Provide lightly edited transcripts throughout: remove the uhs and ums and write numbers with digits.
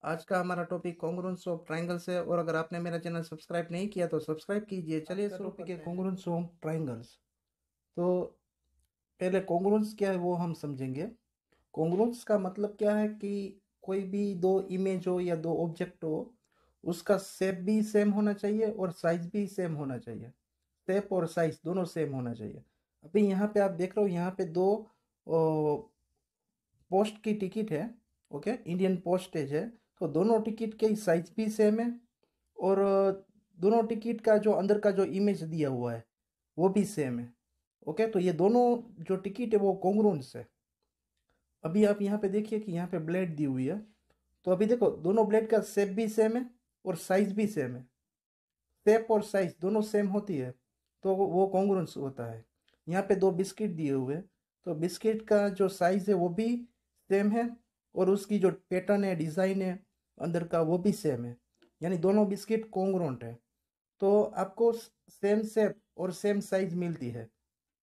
आज का हमारा टॉपिक कॉन्ग्रुएंस ऑफ ट्रायंगल्स है। और अगर आपने मेरा चैनल सब्सक्राइब नहीं किया तो सब्सक्राइब कीजिए। चलिए शुरू टॉपिक है कॉन्ग्रुएंस ऑफ ट्रायंगल्स। तो पहले कॉन्ग्रुएंस क्या है वो हम समझेंगे। कॉन्ग्रुएंस का मतलब क्या है कि कोई भी दो इमेज हो या दो ऑब्जेक्ट हो, उसका शेप भी सेम होना चाहिए और साइज भी सेम होना चाहिए। शेप और साइज दोनों सेम होना चाहिए। अभी यहाँ पे आप देख रहे हो, यहाँ पे दो पोस्ट की टिकट है। ओके, इंडियन पोस्टेज है। तो दोनों टिकट के साइज भी सेम है और दोनों टिकट का जो अंदर का जो इमेज दिया हुआ है वो भी सेम है। ओके, तो ये दोनों जो टिकट है वो कॉन्ग्रुएंस है। अभी आप यहाँ पे देखिए कि यहाँ पे ब्लेड दी हुई है। तो अभी देखो, दोनों ब्लेड का शेप भी सेम है और साइज भी सेम है। शेप और साइज दोनों सेम होती है तो वो कॉन्ग्रुएंस होता है। यहाँ पे दो बिस्किट दिए हुए हैं, तो बिस्किट का जो साइज है वो भी सेम है और उसकी जो पैटर्न है, डिज़ाइन है अंदर का, वो भी सेम है। यानी दोनों बिस्किट कॉन्ग्रुएंट है। तो आपको सेम शेप और सेम साइज मिलती है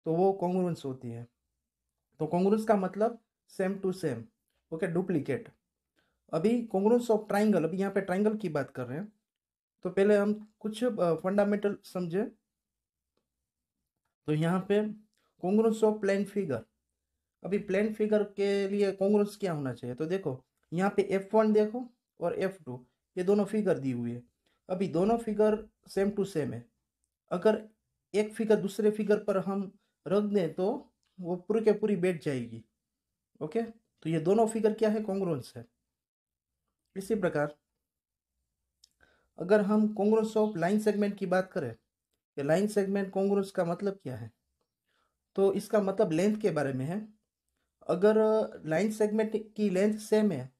तो वो कॉन्ग्रुएंस होती है। तो कॉन्ग्रुएंस का मतलब same to same. Okay, duplicate. अभी कॉन्ग्रुएंस ऑफ ट्राइंगल, अभी यहाँ पे ट्राइंगल की बात कर रहे हैं। तो पहले हम कुछ फंडामेंटल समझे। तो यहाँ पे कॉन्ग्रुएंस ऑफ प्लेन फिगर। अभी प्लेन फिगर के लिए कॉन्ग्रुएंस क्या होना चाहिए, तो देखो यहाँ पे F1 देखो और F2, ये दोनों फिगर दी हुई है। अभी दोनों फिगर सेम टू सेम है। अगर एक फिगर दूसरे फिगर पर हम रख दें तो वो पूरी के पूरी बैठ जाएगी। ओके, तो ये दोनों फिगर क्या है, कॉन्ग्रुएंस है। इसी प्रकार अगर हम कॉन्ग्रुएंस ऑफ लाइन सेगमेंट की बात करें, ये लाइन सेगमेंट कॉन्ग्रुएंस का मतलब क्या है, तो इसका मतलब लेंथ के बारे में है। अगर लाइन सेगमेंट की लेंथ सेम है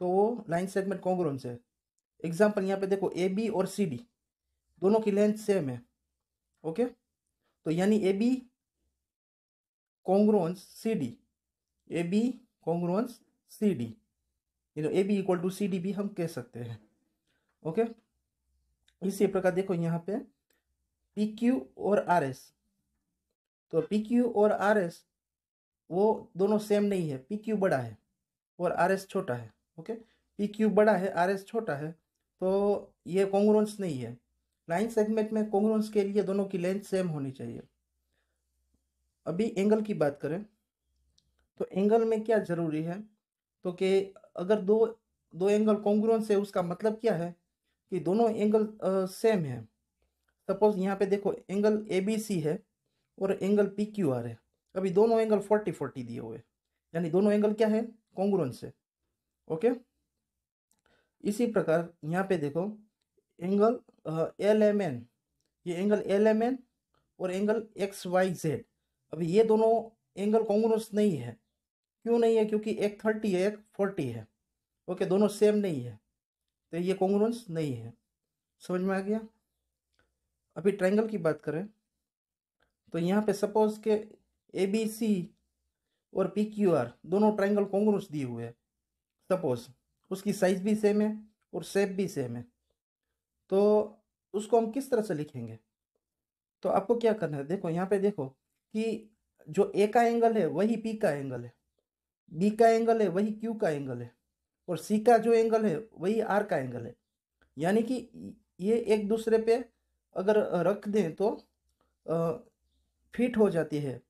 तो वो लाइन सेगमेंट कॉन्ग्रुएंस है। एग्जांपल यहाँ पे देखो, ए बी और सी डी दोनों की लेंथ सेम है। ओके, तो यानी A B congruence C D, A B congruence C D, A B equal to C D भी हम कह सकते हैं। ओके, इसी प्रकार देखो यहाँ पे पी क्यू और आर एस। तो पी क्यू और आर एस वो दोनों सेम नहीं है। पी क्यू बड़ा है और आर एस छोटा है। ओके, पी क्यू बड़ा है, आर एस छोटा है, तो ये कॉन्ग्रुएंस नहीं है। लाइन सेगमेंट में कॉन्ग्रुएंस के लिए दोनों की लेंथ सेम होनी चाहिए। अभी एंगल की बात करें तो एंगल में क्या जरूरी है, तो कि अगर दो दो एंगल कॉन्ग्रुएंस है उसका मतलब क्या है कि दोनों एंगल सेम है। सपोज यहाँ पे देखो, एंगल ए बी सी है और एंगल पी क्यू आर है। अभी दोनों एंगल 40-40 दिए हुए, यानी दोनों एंगल क्या है, कॉन्ग्रुएंस है। ओके, इसी प्रकार यहाँ पे देखो एंगल एल एम एन, ये एंगल एल एम एन और एंगल एक्स वाई जेड, अभी ये दोनों एंगल कॉन्ग्रुएंस नहीं है। क्यों नहीं है, क्योंकि एक 30 है एक 40 है। ओके, दोनों सेम नहीं है तो ये कॉन्ग्रुएंस नहीं है। समझ में आ गया। अभी ट्रायंगल की बात करें तो यहाँ पे सपोज के ए बी सी और पी क्यू आर दोनों ट्रायंगल कॉन्ग्रुएंस दिए हुए हैं। सपोज उसकी साइज भी सेम है और शेप भी सेम है, तो उसको हम किस तरह से लिखेंगे। तो आपको क्या करना है, देखो यहाँ पे देखो कि जो ए का एंगल है वही पी का एंगल है, बी का एंगल है वही क्यू का एंगल है, और सी का जो एंगल है वही आर का एंगल है। यानी कि ये एक दूसरे पे अगर रख दें तो फिट हो जाती है।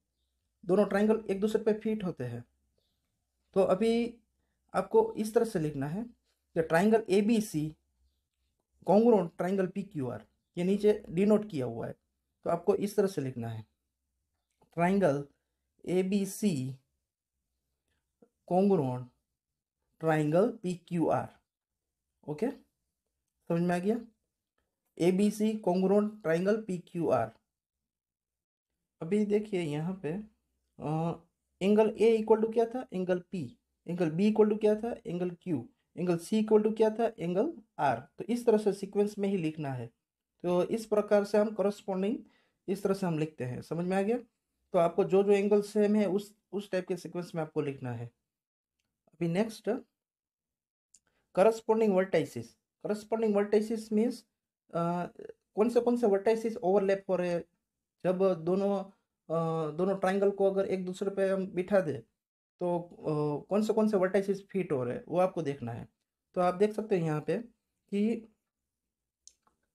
दोनों ट्रायंगल एक दूसरे पे फिट होते हैं। तो अभी आपको इस तरह से लिखना है कि triangle A B C congruent triangle P Q R, ये नीचे डिनोट किया हुआ है। तो आपको इस तरह से लिखना है, triangle A B C congruent triangle P Q R. Okay, समझ में आ गया। A B C congruent triangle P Q R. अभी देखिए यहाँ पे एंगल ए इक्वल टू क्या था, angle P. Angle B equal to क्या था, angle Q. Angle C equal to क्या था, एंगल आर। तो इस तरह से सीक्वेंस में ही लिखना है। तो इस प्रकार से हम करस्पॉन्डिंग इस तरह से हम लिखते हैं। समझ में आ गया। तो आपको जो जो एंगल सेम है उस टाइप के सीक्वेंस में आपको लिखना है। अभी next, corresponding vertices. Corresponding vertices means कौन से वर्टाइसिस ओवरलैप हो रहे हैं। जब दोनों ट्रायंगल को अगर एक दूसरे पे हम बिठा दे तो कौन से वर्टाइसिस फिट हो रहे हैं वो आपको देखना है। तो आप देख सकते हैं यहाँ पे कि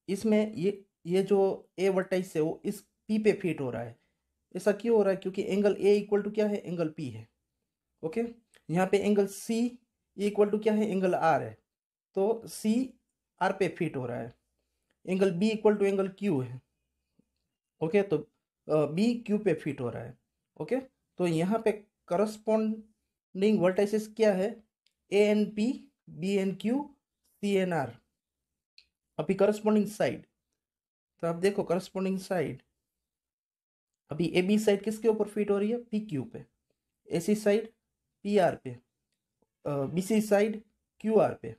इसमें ये जो ए वर्टाइस है वो इस पी पे फिट हो रहा है। ऐसा क्यों हो रहा है? क्योंकि एंगल ए इक्वल टू क्या है? एंगल पी है। ओके, यहाँ पे एंगल सी इक्वल टू क्या है? एंगल आर है। तो सी आर पे फिट हो रहा है। Angle B equal to angle Q है। ओके, तो बी क्यू पे फिट हो रहा है। ओके, तो यहाँ पे करस्पॉन्डिंग वर्टाइसेस क्या है? A N P, B N Q, C N R. अभी करस्पॉन्डिंग साइड, तो आप देखो करस्पॉन्डिंग साइड, अभी ए बी साइड किसके ऊपर फिट हो रही है? पी क्यू पे। A C side P R पे, B C side Q R पे।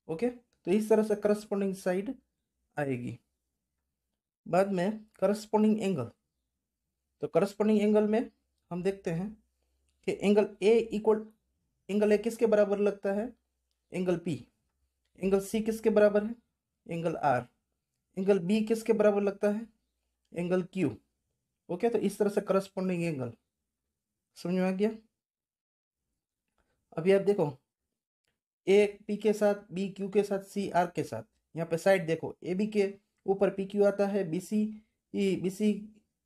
ओके, तो इस तरह से करस्पॉन्डिंग साइड आएगी। बाद में करस्पॉन्डिंग एंगल, तो करस्पॉन्डिंग एंगल में हम देखते हैं कि एंगल ए किसके बराबर लगता है? Angle P. एंगल सी किसके बराबर है? Angle are. एंगल बी किसके बराबर लगता है? Angle Q. ओके, तो इस तरह से करस्पॉन्डिंग एंगल समझ में आ गया। अभी आप देखो, ए पी के साथ, बी क्यू के साथ, सी आर के साथ, यहाँ पे साइड देखो, ए बी के ऊपर पी क्यू आता है, बी सी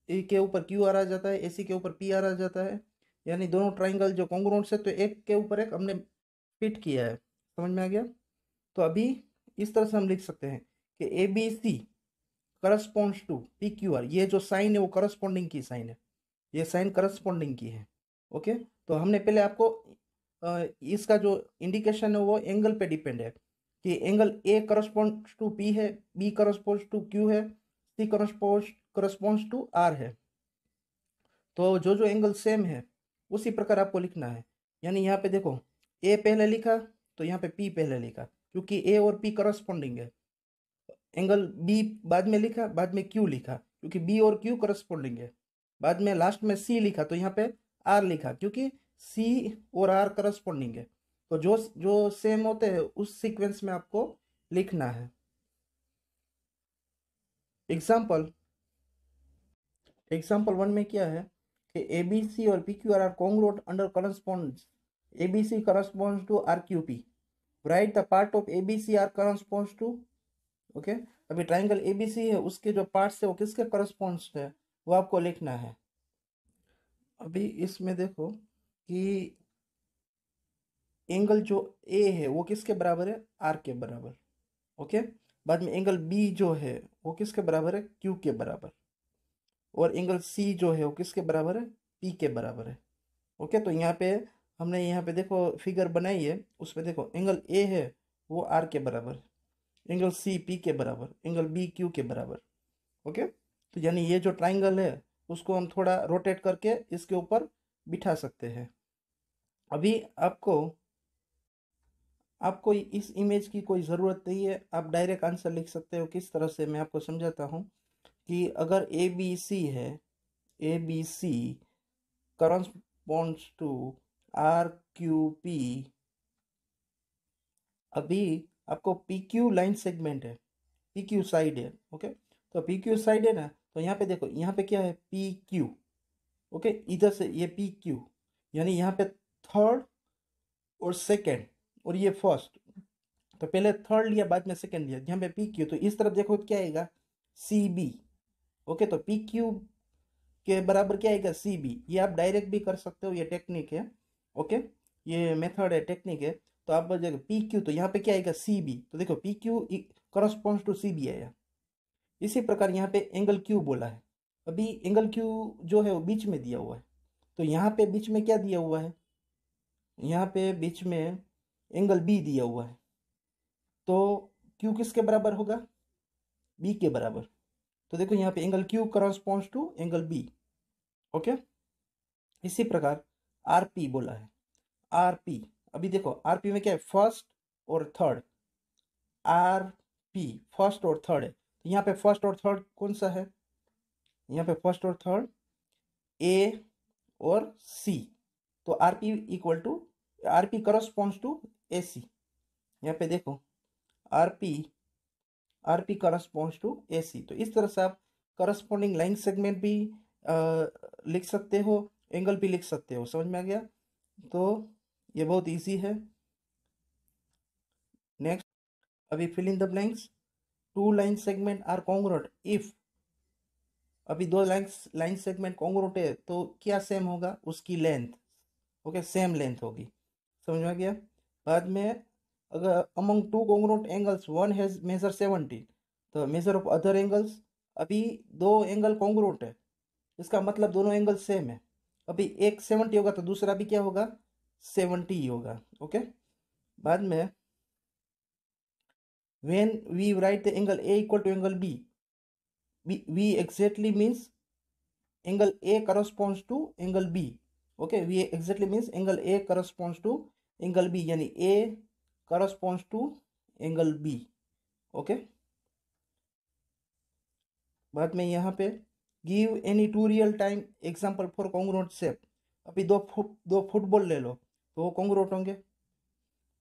के ऊपर क्यू आर आ जाता है, ए सी के ऊपर पी आर आ जाता है। यानी दोनों ट्राइंगल जो कॉन्ग्रुएंट्स है, तो एक के ऊपर एक हमने फिट किया है। समझ में आ गया। तो अभी इस तरह से हम लिख सकते हैं कि A B C corresponds to P Q R. ये जो साइन है वो करस्पॉन्डिंग की साइन है, ये साइन करस्पॉन्डिंग की है। ओके, तो हमने पहले आपको इसका जो इंडिकेशन है वो एंगल पे डिपेंड है कि angle A corresponds to P है, बी करस्पॉन्ड्स टू क्यू है, सी करस्पॉन्ड्स टू आर है। तो जो जो एंगल सेम है उसी प्रकार आपको लिखना है। यानी यहाँ पे देखो, ए पहले लिखा तो यहाँ पे पी पहले लिखा, क्योंकि ए और पी करस्पॉन्डिंग है। एंगल बी बाद में लिखा, बाद में क्यू लिखा, क्योंकि बी और क्यू करस्पॉन्डिंग है। बाद में लास्ट में सी लिखा, तो यहाँ पे आर लिखा, क्योंकि सी और आर करस्पॉन्डिंग है। तो जो जो सेम होते हैं उस सीक्वेंस में आपको लिखना है। एग्जाम्पल एग्जाम्पल वन में क्या है कि ए बी सी और P Q R congruent under corresponds. A B C corresponds to R Q P. Write the part of A B C R corresponds to. Okay, अभी triangle A B C है, उसके जो parts है वो किसके corresponds है, वो आपको लिखना है। अभी इसमें देखो कि एंगल जो ए है वो किसके बराबर है? आर के बराबर। ओके, बाद में एंगल बी जो है वो किसके बराबर है? क्यू के बराबर। और एंगल सी जो है वो किसके बराबर है? पी के बराबर है। ओके, तो यहाँ पे हमने यहाँ पे देखो फिगर बनाई है, उसमें देखो एंगल ए है वो आर के बराबर, एंगल सी पी के बराबर, एंगल बी क्यू के बराबर। ओके, तो यानी ये जो ट्राइंगल है उसको हम थोड़ा रोटेट करके इसके ऊपर बिठा सकते हैं। अभी आपको आपको इस इमेज की कोई ज़रूरत नहीं है, आप डायरेक्ट आंसर लिख सकते हो। किस तरह से, मैं आपको समझाता हूँ कि अगर ए बी सी है, A B C corresponds to R Q P. अभी आपको पी क्यू लाइन सेगमेंट है, पी क्यू साइड है। ओके, तो पी क्यू साइड है ना, तो यहाँ पे देखो, यहाँ पे क्या है? P Q. ओके, इधर से ये पी क्यू, यानी यहाँ पे थर्ड और सेकंड, और ये फर्स्ट। तो पहले थर्ड लिया, बाद में सेकंड लिया, यहाँ पे पी क्यू। तो इस तरफ देखो क्या आएगा? C B. ओके, तो पी क्यू के बराबर क्या आएगा? C B. ये आप डायरेक्ट भी कर सकते हो, ये टेक्निक है। ओके, ये मेथड है, टेक्निक है। तो आप देखो पी क्यू, तो यहाँ पे क्या आएगा? C B. तो देखो P Q corresponds to C B आया। इसी प्रकार यहाँ पे एंगल क्यू बोला है। अभी एंगल क्यू जो है वो बीच में दिया हुआ है, तो यहाँ पे बीच में क्या दिया हुआ है? यहाँ पे बीच में एंगल बी दिया हुआ है, तो क्यू किसके बराबर होगा? बी के बराबर। तो देखो यहाँ पे angle Q corresponds to angle B. Okay, इसी प्रकार आर पी बोला है, आर पी। अभी देखो आर पी में क्या है? फर्स्ट और थर्ड। आर पी फर्स्ट और थर्ड है, तो यहाँ पे फर्स्ट और थर्ड कौन सा है? यहाँ पे फर्स्ट और थर्ड ए और सी। तो R P equal to, R P corresponds to A C. यहाँ पे देखो R P corresponds to A C. तो इस तरह से आप करस्पॉन्डिंग लाइन सेगमेंट भी लिख सकते हो, एंगल भी लिख सकते हो। समझ में आ गया? तो ये बहुत इजी है। अभी fill in the blanks. Two line segment are congruent if, अभी दो लाइन सेगमेंट कॉन्ग्रुएंट है तो क्या सेम होगा, उसकी लेंथ, ओके, सेम लेंथ होगी। समझ में आ गया। बाद में अगर among two congruent angles one has measure 70, तो मेजर ऑफ अदर एंगल्स, अभी दो एंगल कॉन्ग्रुएंट है, इसका मतलब दोनों एंगल सेम है। अभी एक 70 होगा तो दूसरा भी क्या होगा, 70 ही होगा, ओके। बाद में when we write the angle A equal to angle B, we exactly means angle A corresponds to angle B, okay, we exactly means angle A corresponds to angle B, यानी A corresponds to angle B, okay। बाद में यहाँ पे give any two real time example for congruent shape, अभी दो football ले लो तो वो कॉन्ग्रुएंट होंगे।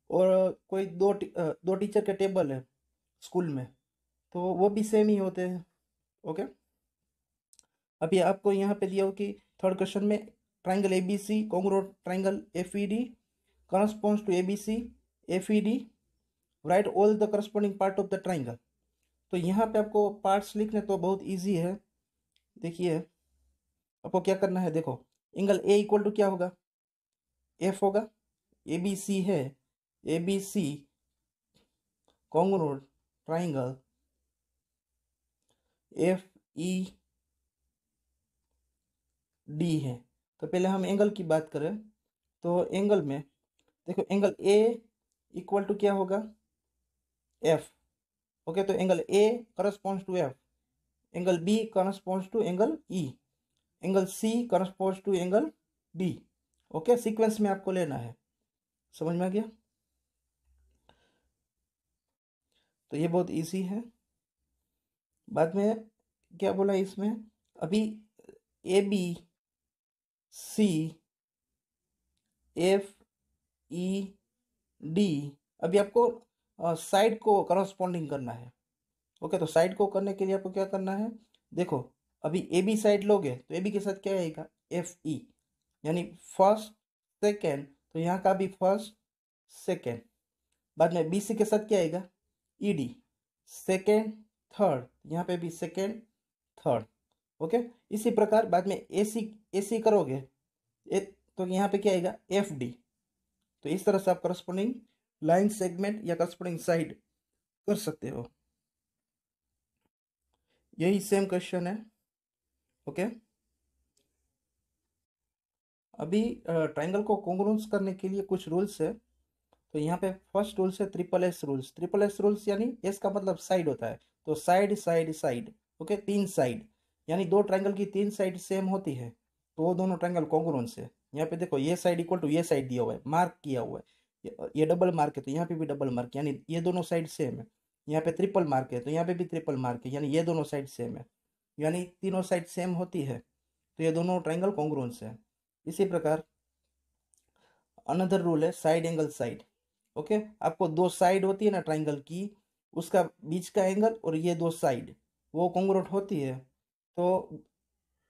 और कोई दो टीचर के टेबल है स्कूल में तो वो भी सेम ही होते हैं, ओके। अभी आपको यहाँ पे दिया हो कि थर्ड क्वेश्चन में triangle A B C congruent triangle F E D corresponds to A B C F E D, write all the corresponding part of the triangle. तो यहाँ पे आपको पार्ट्स लिखने तो बहुत ईजी है। देखिए आपको क्या करना है, देखो एंगल ए इक्वल टू क्या होगा, एफ होगा, ए बी सी है, A B C congruent triangle F E D है। तो पहले हम एंगल की बात करें तो एंगल में देखो एंगल ए इक्वल टू क्या होगा, एफ, ओके। तो angle A corresponds to F, angle B corresponds to angle E, angle C corresponds to angle D, okay. Sequence में आपको लेना है, समझ में आ गया। तो ये बहुत इजी है। बाद में क्या बोला इसमें, अभी A B C F E D, अभी आपको साइड को करस्पॉन्डिंग करना है, ओके। तो साइड को करने के लिए आपको क्या करना है, देखो अभी ए बी साइड लोगे तो ए बी के साथ क्या आएगा, एफ ई, यानी फर्स्ट सेकेंड, तो यहाँ का भी फर्स्ट सेकेंड। बाद में बी सी के साथ क्या आएगा, ई डी, सेकेंड थर्ड, यहाँ पे भी सेकेंड थर्ड, ओके। इसी प्रकार बाद में ए सी करोगे तो यहाँ पे क्या आएगा, एफ डी। तो इस तरह से आप करस्पॉन्डिंग लाइन सेगमेंट या करस्पॉन्डिंग साइड कर सकते हो। यही सेम क्वेश्चन है, ओके। अभी ट्राइंगल को कॉन्ग्रुएंस करने के लिए कुछ रूल्स है। तो यहाँ पे फर्स्ट रूल्स है triple S rules. Triple S rules यानी एस का मतलब साइड होता है, तो साइड साइड साइड, ओके, तीन साइड, यानी दो ट्राइंगल की तीन साइड सेम होती है तो वो दोनों ट्राइंगल कॉन्ग्रुएंस है। यहाँ पे देखो ये साइड इक्वल टू ये साइड दिया हुआ है, मार्क किया हुआ है, ये डबल मार्क है तो यहाँ पे भी डबल मार्क, यानी ये दोनों साइड सेम है। यहाँ पे ट्रिपल मार्क है तो यहाँ पे भी ट्रिपल मार्क है, यानी ये दोनों साइड सेम है, यानी तीनों साइड सेम होती है तो ये दोनों ट्राइंगल कॉन्ग्रुएंस है। इसी प्रकार अनदर रूल है साइड एंगल साइड, ओके। आपको दो साइड होती है ना ट्राइंगल की, उसका बीच का एंगल और ये दो साइड वो कॉन्ग्रुएंट होती है तो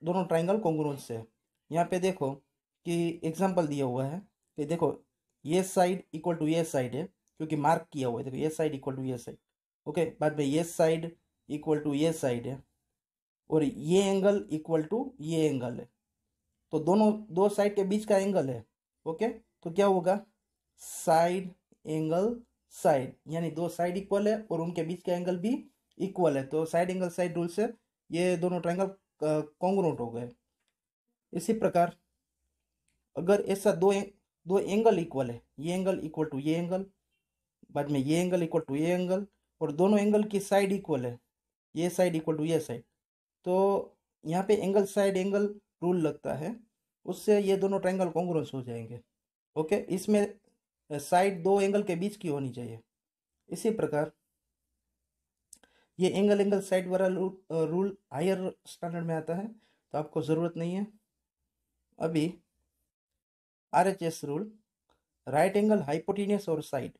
दोनों ट्राइंगल कॉन्ग्रुएंस है। यहाँ पे देखो कि एग्जांपल दिया हुआ है कि देखो ये साइड इक्वल टू ये साइड है क्योंकि मार्क किया हुआ है, देखो ये साइड इक्वल टू ये साइड, ओके। बाद में ये साइड इक्वल टू ये साइड है और ये एंगल इक्वल टू ये एंगल है, तो दोनों दो साइड के बीच का एंगल है, ओके। तो क्या होगा, साइड एंगल साइड, यानी दो साइड इक्वल है और उनके बीच का एंगल भी इक्वल है, तो साइड एंगल साइड रूल से ये दोनों ट्राइंगल कॉन्ग्रुएंट हो गए। इसी प्रकार अगर ऐसा दो एंगल इक्वल है, ये एंगल इक्वल टू ये एंगल, बाद में ये एंगल इक्वल टू ये एंगल, और दोनों एंगल की साइड इक्वल है, ये साइड इक्वल टू ये साइड, तो यहाँ पे एंगल साइड एंगल रूल लगता है, उससे ये दोनों ट्राइंगल कॉन्ग्रुएंस हो जाएंगे, ओके। इसमें साइड दो एंगल के बीच की होनी चाहिए। इसी प्रकार ये एंगल साइड वाला रूल हायर स्टैंडर्ड में आता है तो आपको ज़रूरत नहीं है। अभी RHS rule, right angle hypotenuse और साइड,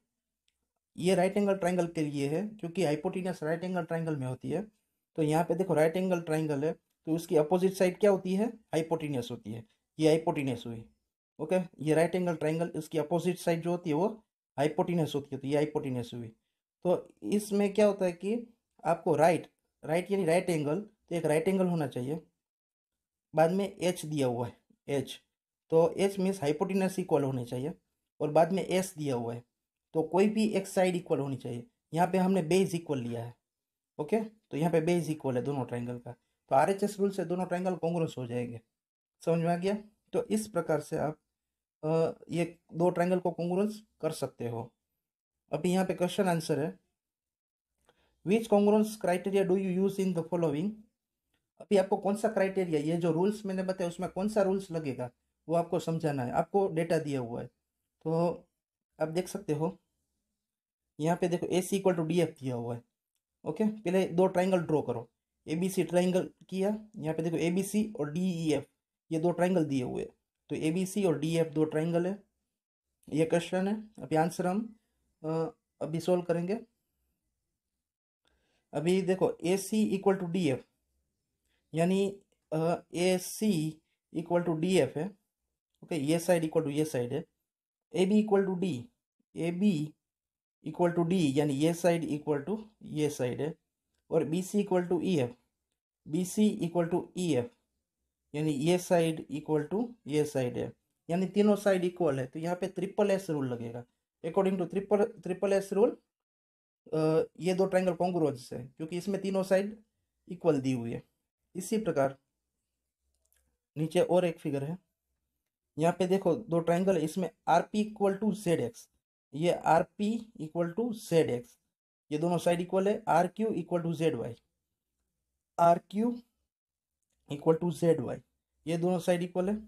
ये राइट एंगल ट्राइंगल के लिए है क्योंकि हाइपोटेन्यूस राइट एंगल ट्राइंगल में होती है। तो यहाँ पे देखो राइट एंगल ट्राइंगल है तो उसकी अपोजिट साइड क्या होती है, हाइपोटेन्यूस होती है, ये हाइपोटेन्यूस हुई, ओके। ये राइट एंगल ट्राइंगल, इसकी अपोजिट साइड जो होती है वो हाइपोटेन्यूस होती है, तो ये हाइपोटेन्यूस हुई। तो इसमें क्या होता है कि आपको राइट राइट यानी राइट एंगल, तो एक राइट एंगल होना चाहिए, बाद में एच दिया हुआ है, एच, तो एच मीन्स हाइपोटेनस इक्वल होनी चाहिए, और बाद में एस दिया हुआ है, तो कोई भी एक साइड इक्वल होनी चाहिए। यहाँ पे हमने बेस इक्वल लिया है, ओके, तो यहाँ पे बेस इक्वल है दोनों ट्राइंगल का, तो आरएचएस रूल से दोनों ट्राइंगल कॉन्ग्रुएंस हो जाएंगे। समझ में आ गया? तो इस प्रकार से आप ये दो ट्राइंगल को कॉन्ग्रुएंस कर सकते हो। अभी यहाँ पे क्वेश्चन आंसर है, which congruence criteria do you use in the following. अभी आपको कौन सा क्राइटेरिया, ये जो रूल्स मैंने बताया उसमें कौन सा रूल्स लगेगा वो आपको समझाना है। आपको डेटा दिया हुआ है, तो आप देख सकते हो यहाँ पे देखो A C equal to D F दिया हुआ है, ओके। पहले दो ट्राइंगल ड्रॉ करो, ए बी सी ट्राइंगल किया, यहाँ पे देखो ए बी सी और डी ई एफ ये दो ट्राइंगल दिए हुए हैं, तो ए बी सी और डी एफ दो ट्राइंगल है, ये क्वेश्चन है। अभी आंसर हम अभी सोल्व करेंगे। अभी देखो A C equal to D F, यानी A C equal to D F है, ओके, ये साइड इक्वल टू ये साइड है। A B equal to D, A B equal to D यानी ये साइड इक्वल टू ये साइड है, और B C equal to E F, B C equal to E F यानी ये साइड इक्वल टू ये साइड है, यानी तीनों साइड इक्वल है, तो यहाँ पे ट्रिपल एस रूल लगेगा। According to triple S rule ये दो ट्राइंगल कॉन्ग्रुएंस है, क्योंकि इसमें तीनों साइड इक्वल दी हुई है। इसी प्रकार नीचे और एक फिगर है, यहाँ पे देखो दो ट्राइंगल है, इसमें R P equal to Z X, ये R P equal to Z X, ये दोनों साइड इक्वल है। R Q equal to Z Y, R Q equal to Z Y, ये दोनों साइड इक्वल है।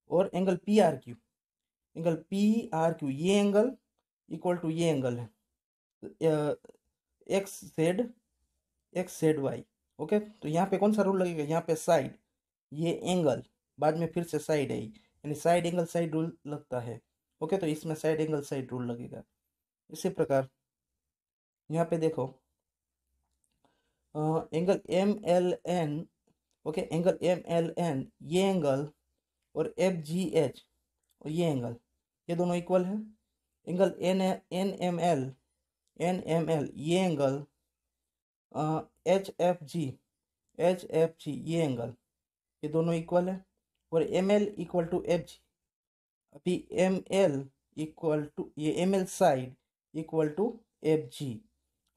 और angle P R Q, angle P R Q, ये angle equal to ये angle है एक्स जेड वाई, ओके। तो यहाँ पे कौन सा रूल लगेगा, यहाँ पे साइड, ये एंगल, बाद में फिर से साइड है, यानी साइड एंगल साइड रूल लगता है, ओके। तो इसमें साइड एंगल साइड रूल लगेगा। इसी प्रकार यहाँ पे देखो angle M L N, okay, angle M L N ये एंगल, और एफ जी एच और ये एंगल, ये दोनों इक्वल है। एंगल एन एम एल ये एंगल, एच एफ जी ये एंगल, ये दोनों इक्वल है। और M L equal to F G, अभी एम एल इक्वल टू ये M L side equal to F G,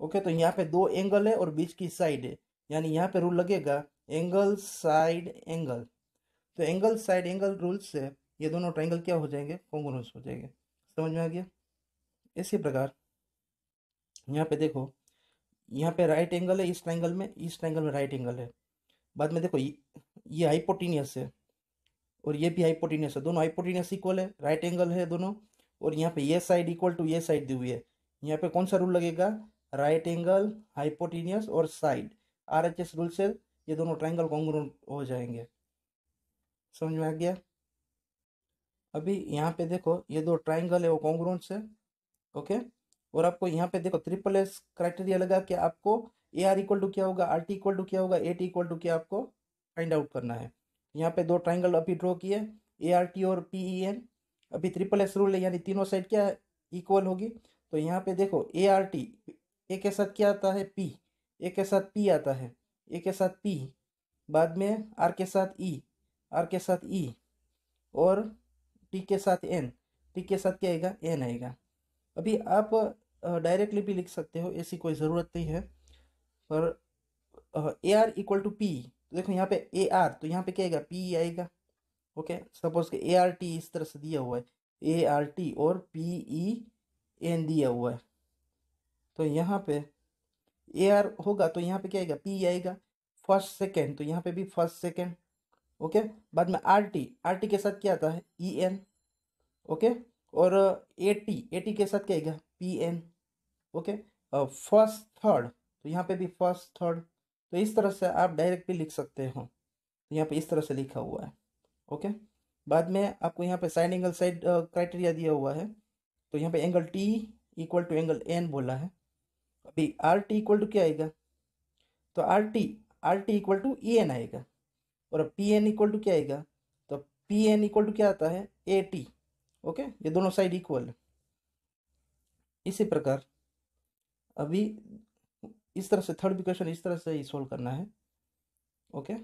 okay. तो यहाँ पे दो एंगल है और बीच की साइड है, यानी यहाँ पे रूल लगेगा एंगल साइड एंगल, तो एंगल साइड एंगल रूल से ये दोनों ट्राइंगल क्या हो जाएंगे, कॉन्ग्रुएंस हो जाएंगे। समझ में आ गया? इसी प्रकार यहाँ पे देखो, यहाँ पे राइट एंगल है, इस ट्राइंगल में राइट एंगल है, बाद में देखो ये हाइपोटेनियस है और ये भी हाइपोटेनियस है, दोनों हाइपोटेनियस इक्वल है, राइट एंगल है दोनों, और यहाँ पे ये साइड इक्वल टू ये साइड दी हुई है। यहाँ पे कौन सा रूल लगेगा, राइट एंगल हाइपोटेनियस और साइड, आरएचएस रूल से ये दोनों ट्राइंगल कॉन्ग्रुएंट हो जाएंगे। समझ में आ गया? अभी यहाँ पे देखो ये दो ट्राइंगल है वो कॉन्ग्रुएंट है, ओके। और आपको यहाँ पे देखो ट्रिपल एस क्राइटेरिया लगा कि आपको ए आर इक्वल टू क्या होगा, आर टी इक्वल टू क्या होगा, ए टी इक्वल टू क्या आपको फाइंड आउट करना है। यहाँ पे दो ट्राइंगल अभी ड्रॉ किए, ए आर टी और पी ई एन। अभी ट्रिपल एस रूल है, यानी तीनों साइड क्या इक्वल होगी। तो यहाँ पे देखो ए आर टी, ए के साथ क्या आता है पी, ए के साथ पी आता है, ए के साथ पी, बाद में आर के साथ ई, आर के साथ ई, और टी के साथ एन, टी के साथ क्या आएगा, एन आएगा। अभी आप डायरेक्टली भी लिख सकते हो, ऐसी कोई ज़रूरत नहीं है, पर A R equal to P, तो देखो यहाँ पे ए आर, तो यहाँ पे क्या आएगा, पी आएगा, ओके। सपोज के ए आर टी इस तरह से दिया हुआ है, ए आर टी और पी ई एन दिया हुआ है, तो यहाँ पे ए आर होगा तो यहाँ पे क्या आएगा, पी आएगा। फर्स्ट सेकेंड, तो यहाँ पे भी फर्स्ट सेकेंड, ओके। बाद में आर टी, आर टी के साथ क्या आता है, ई एन, ओके। और ए टी के साथ क्या आएगा, P N, okay. First third, तो यहाँ पे भी फर्स्ट थर्ड, तो इस तरह से आप डायरेक्ट भी लिख सकते हो, तो यहाँ पे इस तरह से लिखा हुआ है, ओके। बाद में आपको यहाँ पे साइड एंगल साइड क्राइटेरिया दिया हुआ है, तो यहाँ पे angle T equal to angle N बोला है। अभी आर टी इक्वल टू क्या आएगा, तो R T equal to E N आएगा, और पी एन इक्वल टू क्या आएगा, तो पी एन इक्वल टू क्या आता है, ए टी, ओके। ये दोनों साइड इक्वल है। इसी प्रकार अभी इस तरह से थर्ड इक्वेशन इस तरह से ही सोल्व करना है। ओके,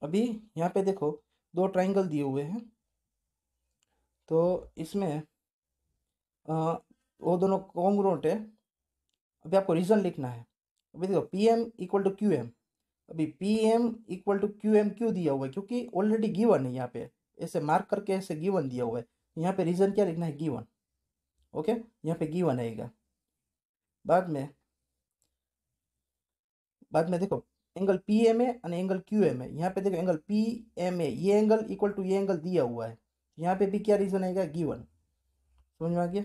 अभी यहाँ पे देखो दो ट्राइंगल दिए हुए हैं, तो इसमें वो दोनों कॉन्ग्रुएंट है। अभी आपको रीजन लिखना है। अभी देखो P M equal to Q M, अभी P M equal to Q M क्यों दिया हुआ है, क्योंकि ऑलरेडी गिवन है। यहाँ पे ऐसे मार्क करके ऐसे गिवन दिया हुआ है, यहाँ पे रीजन क्या लिखना है, गिवन। ओके, यहाँ पे गिवन आएगा। बाद में देखो एंगल पी एम है और एंगल क्यू एम है। यहाँ पे देखो एंगल पी एम है, ये एंगल इक्वल टू ये एंगल दिया हुआ है। यहाँ पे भी क्या रीजन आएगा, गिवन। समझ में आ गया।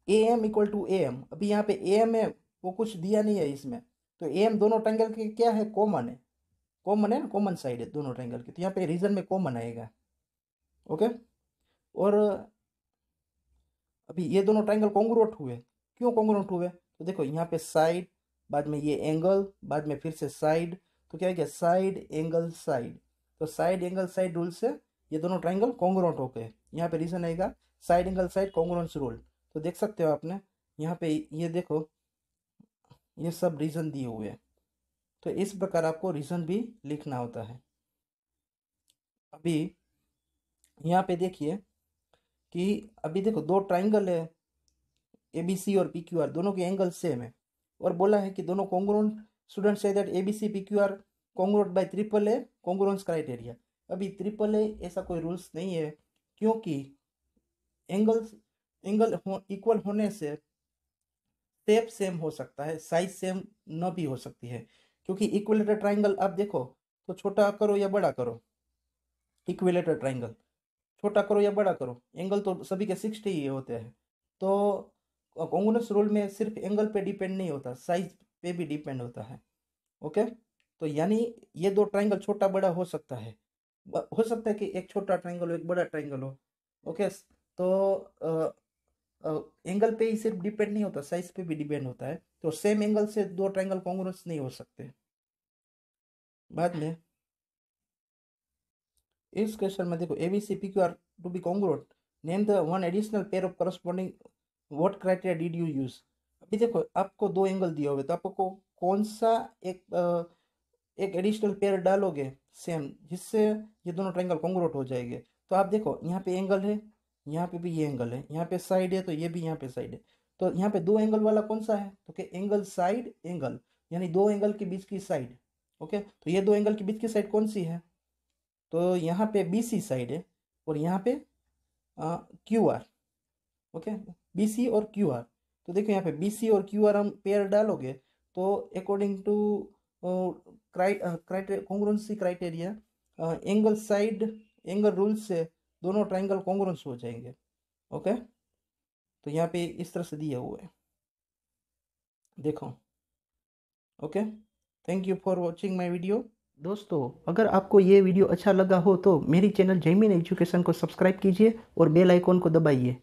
A M equal to A M, अभी यहाँ पे ए एम है, वो कुछ दिया नहीं है इसमें, तो ए एम दोनों ट्रायंगल के क्या है, कॉमन है। कॉमन है ना, कॉमन साइड है दोनों ट्रायंगल के, तो यहाँ पे रीजन में कॉमन आएगा। ओके, और अभी ये दोनों ट्रायंगल कॉन्ग्रुएंट हुए। क्यों कॉन्ग्रुएंट हुए, तो देखो यहाँ पे साइड, बाद में ये एंगल, बाद में फिर से साइड, तो क्या है क्या, साइड एंगल साइड। तो साइड एंगल साइड रूल से ये दोनों ट्रायंगल कॉन्ग्रुएंट हो गए। यहाँ पे रीजन आएगा side angle side congruence rule. तो देख सकते हो आपने यहाँ पे, ये देखो ये सब रीजन दिए हुए हैं। तो इस प्रकार आपको रीजन भी लिखना होता है। अभी यहाँ पे देखिए कि अभी देखो दो ट्राइंगल है, ए बी सी और पी क्यू आर, दोनों के एंगल सेम है, और बोला है कि दोनों कॉन्ग्रुएंट, स्टूडेंट से that A B C P Q R congruent by triple A congruence criteria. अभी ट्रिपल ए ऐसा कोई रूल्स नहीं है, क्योंकि एंगल्स एंगल इक्वल होने से शेप सेम हो सकता है, साइज सेम न भी हो सकती है। क्योंकि इक्विलेटर ट्राइंगल आप देखो तो छोटा करो या बड़ा करो, इक्विलेटर ट्राइंगल छोटा करो या बड़ा करो, एंगल तो सभी के 60 ही होते हैं। तो कॉन्ग्रुएंस रूल में सिर्फ एंगल पे डिपेंड नहीं होता, साइज पे भी डिपेंड होता है। ओके, तो यानी ये दो ट्राइंगल छोटा बड़ा हो सकता है, हो सकता है कि एक छोटा ट्राइंगल हो एक बड़ा ट्राइंगल हो। ओके, तो एंगल पे ही सिर्फ डिपेंड नहीं होता, साइज पे भी डिपेंड होता है। तो सेम एंगल से दो ट्राइंगल कॉन्ग्रुएंस नहीं हो सकते। बाद में इस क्वेश्चन में देखो ABC PQR to be congruent, name the one additional pair of corresponding, what criteria did you use. अभी देखो आपको दो एंगल दिए हुए, तो आपको कौन सा एक एडिशनल पेयर डालोगे सेम, जिससे ये दोनों ट्रायंगल कॉन्ग्रुएंट हो जाएंगे। तो आप देखो यहाँ पे एंगल है, यहाँ पे भी ये एंगल है, यहाँ पे साइड है तो ये भी यहाँ पे साइड है। तो यहाँ पे दो एंगल वाला कौन सा है, तो क्या एंगल साइड एंगल, यानी दो एंगल के बीच की साइड। ओके, तो ये दो एंगल के बीच की साइड कौन सी है, तो यहाँ पे BC साइड है, और यहाँ पे QR। ओके, BC और QR। तो देखो यहाँ पे BC और QR हम पेयर डालोगे, तो according to criteria congruency criteria, angle side angle rule से दोनों ट्राइंगल कॉन्ग्रुएंस हो जाएंगे। ओके, तो यहाँ पे इस तरह से दिया हुआ है, देखो। Okay, thank you for watching my video. दोस्तों, अगर आपको ये वीडियो अच्छा लगा हो तो मेरी चैनल जैमिन एजुकेशन को सब्सक्राइब कीजिए और बेल आइकॉन को दबाइए।